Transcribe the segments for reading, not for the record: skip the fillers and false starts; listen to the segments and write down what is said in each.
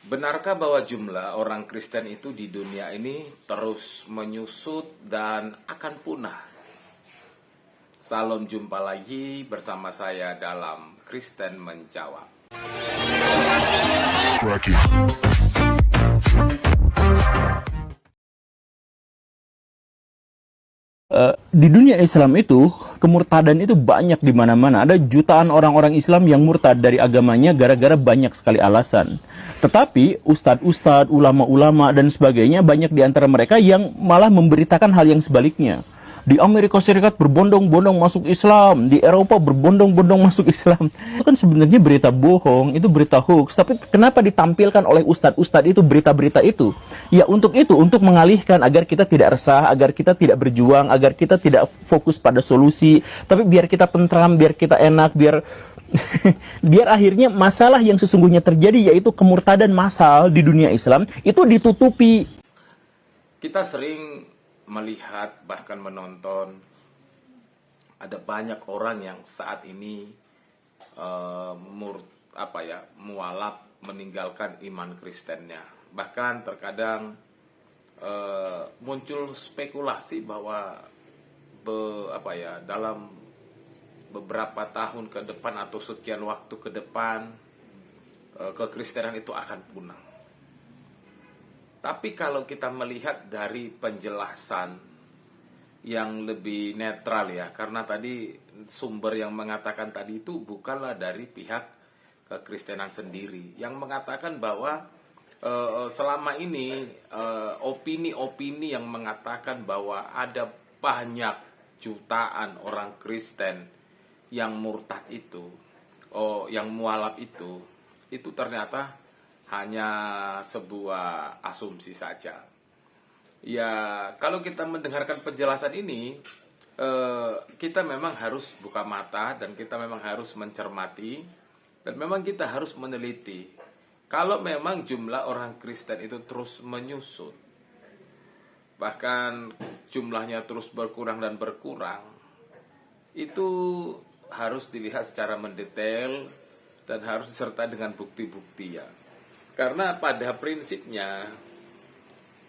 Benarkah bahwa jumlah orang Kristen itu di dunia ini terus menyusut dan akan punah? Salam jumpa lagi bersama saya dalam Kristen Menjawab. Di dunia Islam itu, kemurtadan itu banyak di mana-mana. Ada jutaan orang-orang Islam yang murtad dari agamanya gara-gara banyak sekali alasan. Tetapi ustadz-ustadz, ulama-ulama dan sebagainya, banyak di antara mereka yang malah memberitakan hal yang sebaliknya. Di Amerika Serikat berbondong-bondong masuk Islam, di Eropa berbondong-bondong masuk Islam. Itu kan sebenarnya berita bohong, itu berita hoax. Tapi kenapa ditampilkan oleh ustadz-ustadz itu berita-berita itu? Ya untuk itu, untuk mengalihkan agar kita tidak resah, agar kita tidak berjuang, agar kita tidak fokus pada solusi. Tapi biar kita tentram, biar kita enak, biar biar akhirnya masalah yang sesungguhnya terjadi, yaitu kemurtadan massal di dunia Islam, itu ditutupi. Kita sering melihat bahkan menonton ada banyak orang yang saat ini mualaf meninggalkan iman Kristennya. Bahkan terkadang muncul spekulasi bahwa dalam beberapa tahun ke depan atau sekian waktu ke depan kekristenan itu akan punah. Tapi kalau kita melihat dari penjelasan yang lebih netral ya, karena tadi sumber yang mengatakan tadi itu bukanlah dari pihak kekristenan sendiri, yang mengatakan bahwa selama ini opini-opini yang mengatakan bahwa ada banyak jutaan orang Kristen yang murtad itu, yang mualaf itu ternyata hanya sebuah asumsi saja. Ya, kalau kita mendengarkan penjelasan ini, kita memang harus buka mata dan kita memang harus mencermati dan memang kita harus meneliti. Kalau memang jumlah orang Kristen itu terus menyusut, bahkan jumlahnya terus berkurang dan berkurang, itu harus dilihat secara mendetail dan harus disertai dengan bukti-bukti ya. Karena pada prinsipnya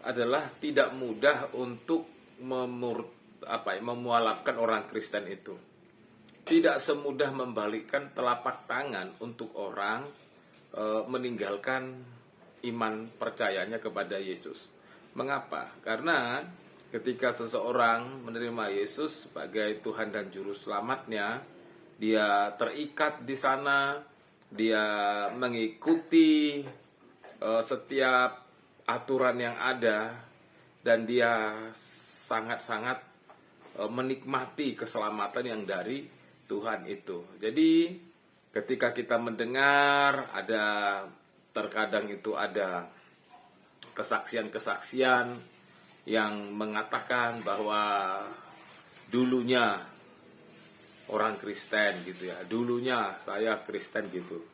adalah tidak mudah untuk memualafkan orang Kristen itu. Tidak semudah membalikkan telapak tangan untuk orang meninggalkan iman percayanya kepada Yesus. Mengapa? Karena ketika seseorang menerima Yesus sebagai Tuhan dan Juru Selamatnya, dia terikat di sana, dia mengikuti setiap aturan yang ada, dan dia sangat-sangat menikmati keselamatan yang dari Tuhan itu. Jadi ketika kita mendengar terkadang itu ada kesaksian-kesaksian yang mengatakan bahwa dulunya orang Kristen gitu ya, dulunya saya Kristen gitu.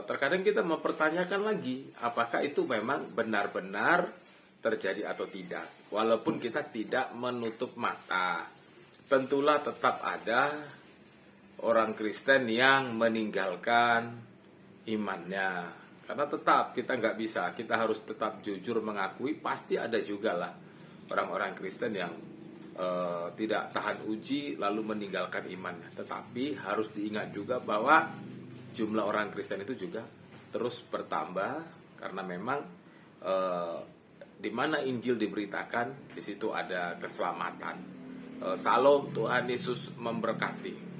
Terkadang kita mempertanyakan lagi apakah itu memang benar-benar terjadi atau tidak. Walaupun kita tidak menutup mata, tentulah tetap ada orang Kristen yang meninggalkan imannya. Karena tetap kita nggak bisa, kita harus tetap jujur mengakui pasti ada juga lah orang-orang Kristen yang tidak tahan uji lalu meninggalkan imannya. Tetapi harus diingat juga bahwa jumlah orang Kristen itu juga terus bertambah karena memang di mana Injil diberitakan di situ ada keselamatan. Salam, Tuhan Yesus memberkati.